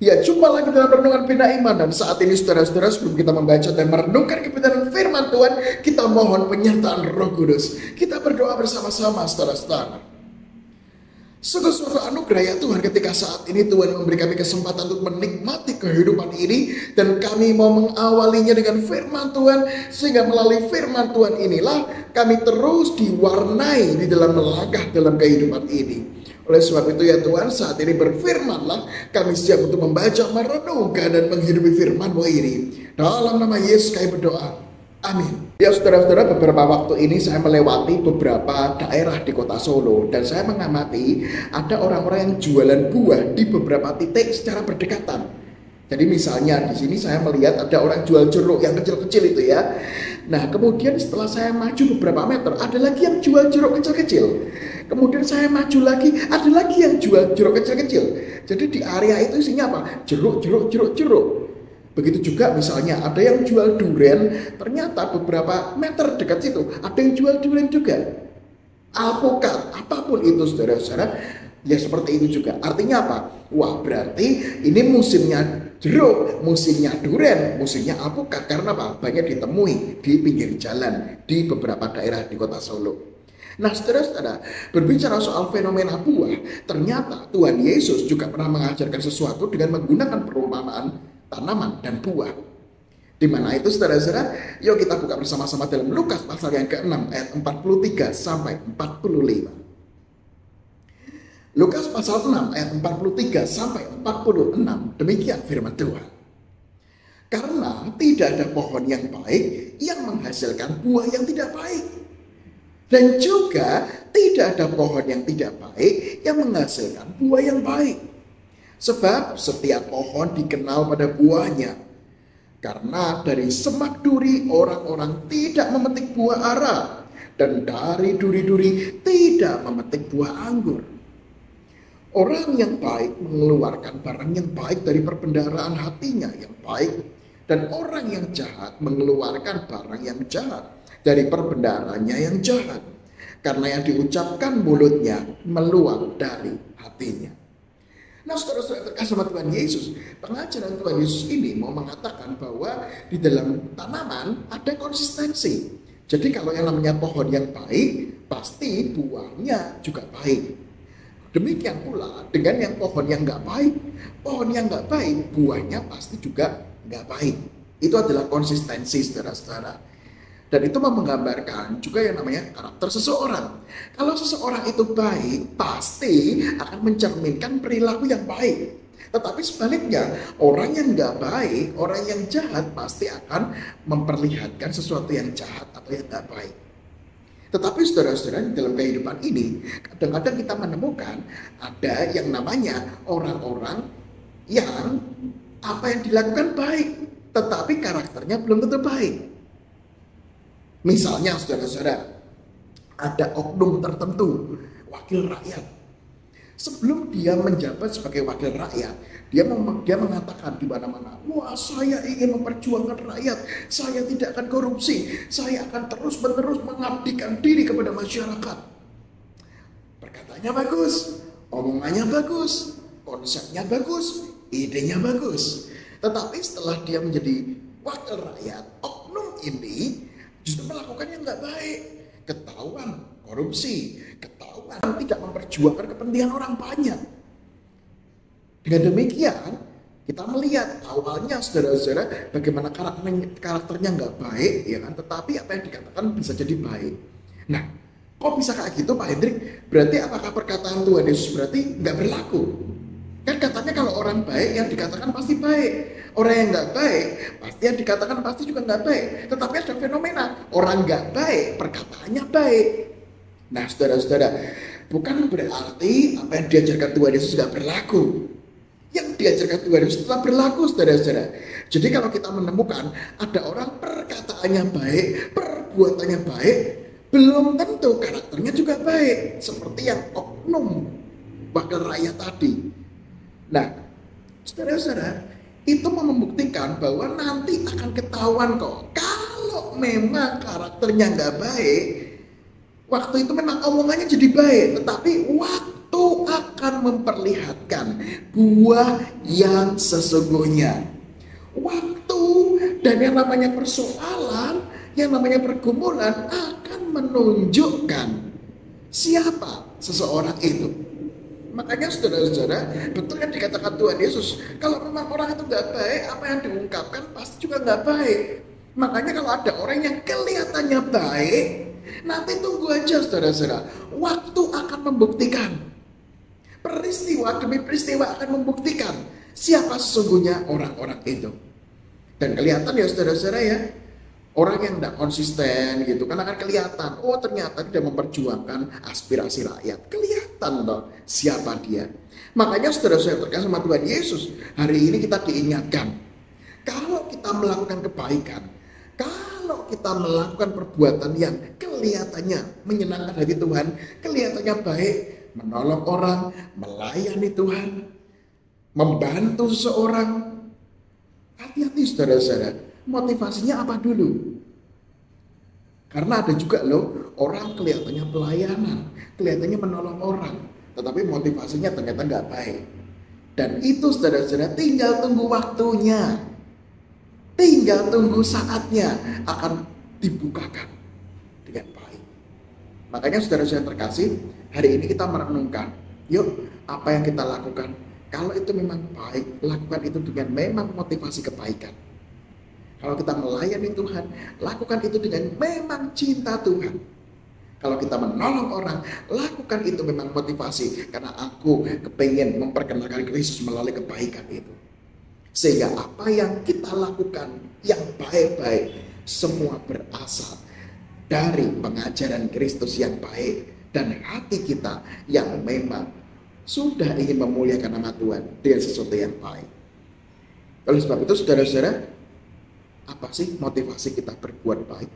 Ya, jumpa lagi dalam Renungan Bina Iman. Dan saat ini saudara-saudara, sebelum kita membaca dan merenungkan kebenaran firman Tuhan, kita mohon penyertaan Roh Kudus. Kita berdoa bersama-sama saudara-saudara. Sungguh suatu anugerah ya Tuhan, ketika saat ini Tuhan memberi kami kesempatan untuk menikmati kehidupan ini, dan kami mau mengawalinya dengan firman Tuhan, sehingga melalui firman Tuhan inilah kami terus diwarnai di dalam melangkah dalam kehidupan ini. Oleh sebab itu ya Tuhan, saat ini berfirmanlah, kami siap untuk membaca, merenungkan, dan menghidupi firman-Mu ini. Dalam nama Yesus kami berdoa. Amin. Ya saudara-saudara, beberapa waktu ini saya melewati beberapa daerah di kota Solo, dan saya mengamati ada orang-orang yang jualan buah di beberapa titik secara berdekatan. Jadi misalnya di sini saya melihat ada orang jual jeruk yang kecil-kecil itu ya. Nah kemudian setelah saya maju beberapa meter, ada lagi yang jual jeruk kecil-kecil. Kemudian saya maju lagi, ada lagi yang jual jeruk kecil-kecil. Jadi di area itu isinya apa? Jeruk. Begitu juga misalnya ada yang jual durian, ternyata beberapa meter dekat situ ada yang jual durian juga. Alpukat, apapun itu saudara-saudara, ya seperti itu juga. Artinya apa? Wah, berarti ini musimnya jeruk, musimnya durian, musimnya alpukat. Karena apa? Banyak ditemui di pinggir jalan di beberapa daerah di kota Solo. Nah saudara-saudara, berbicara soal fenomena buah, ternyata Tuhan Yesus juga pernah mengajarkan sesuatu dengan menggunakan perumpamaan tanaman dan buah. Di mana itu saudara-saudara? Yuk kita buka bersama-sama dalam Lukas pasal yang ke-6 ayat 43 sampai 45. Lukas pasal 6 ayat 43 sampai 46. Demikian firman Tuhan. Karena tidak ada pohon yang baik yang menghasilkan buah yang tidak baik, dan juga tidak ada pohon yang tidak baik yang menghasilkan buah yang baik. Sebab setiap pohon dikenal pada buahnya. Karena dari semak duri orang-orang tidak memetik buah ara, dan dari duri-duri tidak memetik buah anggur. Orang yang baik mengeluarkan barang yang baik dari perbendaharaan hatinya yang baik, dan orang yang jahat mengeluarkan barang yang jahat dari perbendaharaannya yang jahat. Karena yang diucapkan mulutnya meluap dari hatinya. Nah saudara-saudara terkasih sama Tuhan Yesus, pengajaran Tuhan Yesus ini mau mengatakan bahwa di dalam tanaman ada konsistensi. Jadi kalau yang namanya pohon yang baik, pasti buahnya juga baik. Demikian pula dengan yang pohon yang nggak baik. Pohon yang nggak baik, buahnya pasti juga nggak baik. Itu adalah konsistensi saudara-saudara. Dan itu menggambarkan juga yang namanya karakter seseorang. Kalau seseorang itu baik, pasti akan mencerminkan perilaku yang baik. Tetapi sebaliknya, orang yang nggak baik, orang yang jahat pasti akan memperlihatkan sesuatu yang jahat atau yang nggak baik. Tetapi saudara-saudara, dalam kehidupan ini, kadang-kadang kita menemukan ada yang namanya orang-orang yang apa yang dilakukan baik, tetapi karakternya belum tentu baik. Misalnya saudara-saudara, ada oknum tertentu, wakil rakyat. Sebelum dia menjabat sebagai wakil rakyat, dia mengatakan di mana-mana, wah saya ingin memperjuangkan rakyat, saya tidak akan korupsi, saya akan terus-menerus mengabdikan diri kepada masyarakat. Perkataannya bagus, omongannya bagus, konsepnya bagus, idenya bagus. Tetapi setelah dia menjadi wakil rakyat, oknum ini justru melakukan yang nggak baik, ketahuan korupsi, ketahuan tidak memperjuangkan kepentingan orang banyak. Dengan demikian kita melihat awalnya saudara-saudara bagaimana karakternya nggak baik, ya kan? Tetapi apa yang dikatakan bisa jadi baik. Nah, kok bisa kayak gitu Pak Hendrik? Berarti apakah perkataan Tuhan Yesus berarti nggak berlaku? Kan katanya kalau orang baik yang dikatakan pasti baik. Orang yang nggak baik pasti yang dikatakan pasti juga nggak baik. Tetapi ada fenomena orang nggak baik perkataannya baik. Nah saudara-saudara, bukan berarti apa yang diajarkan Tuhan Yesus nggak berlaku. Yang diajarkan Tuhan Yesus telah berlaku saudara-saudara. Jadi kalau kita menemukan ada orang perkataannya baik, perbuatannya baik, belum tentu karakternya juga baik. Seperti yang oknum wakil rakyat tadi. Nah, saudara-saudara, itu membuktikan bahwa nanti akan ketahuan kok. Kalau memang karakternya nggak baik, waktu itu memang omongannya jadi baik, tetapi waktu akan memperlihatkan buah yang sesungguhnya. Waktu dan yang namanya persoalan, yang namanya pergumulan akan menunjukkan siapa seseorang itu. Makanya saudara-saudara, betul yang dikatakan Tuhan Yesus, kalau memang orang itu nggak baik, apa yang diungkapkan pasti juga nggak baik. Makanya kalau ada orang yang kelihatannya baik, nanti tunggu aja saudara-saudara, waktu akan membuktikan. Peristiwa demi peristiwa akan membuktikan siapa sesungguhnya orang-orang itu. Dan kelihatan ya saudara-saudara ya, orang yang tidak konsisten gitu kan akan kelihatan, oh ternyata dia memperjuangkan aspirasi rakyat. Kelihatan loh siapa dia. Makanya saudara-saudara terkait sama Tuhan Yesus, hari ini kita diingatkan, kalau kita melakukan kebaikan, kalau kita melakukan perbuatan yang kelihatannya menyenangkan hati Tuhan, kelihatannya baik, menolong orang, melayani Tuhan, membantu seseorang, hati-hati saudara-saudara, motivasinya apa dulu? Karena ada juga loh orang kelihatannya pelayanan, kelihatannya menolong orang, tetapi motivasinya ternyata nggak baik. Dan itu saudara-saudara tinggal tunggu waktunya, tinggal tunggu saatnya akan dibukakan dengan baik. Makanya saudara-saudara terkasih, hari ini kita merenungkan, yuk apa yang kita lakukan, kalau itu memang baik, lakukan itu dengan memang motivasi kebaikan. Kalau kita melayani Tuhan, lakukan itu dengan memang cinta Tuhan. Kalau kita menolong orang, lakukan itu memang motivasi, karena aku kepengen memperkenalkan Kristus melalui kebaikan itu. Sehingga apa yang kita lakukan yang baik-baik, semua berasal dari pengajaran Kristus yang baik, dan hati kita yang memang sudah ingin memuliakan nama Tuhan dengan sesuatu yang baik. Oleh sebab itu saudara-saudara, apa sih motivasi kita berbuat baik?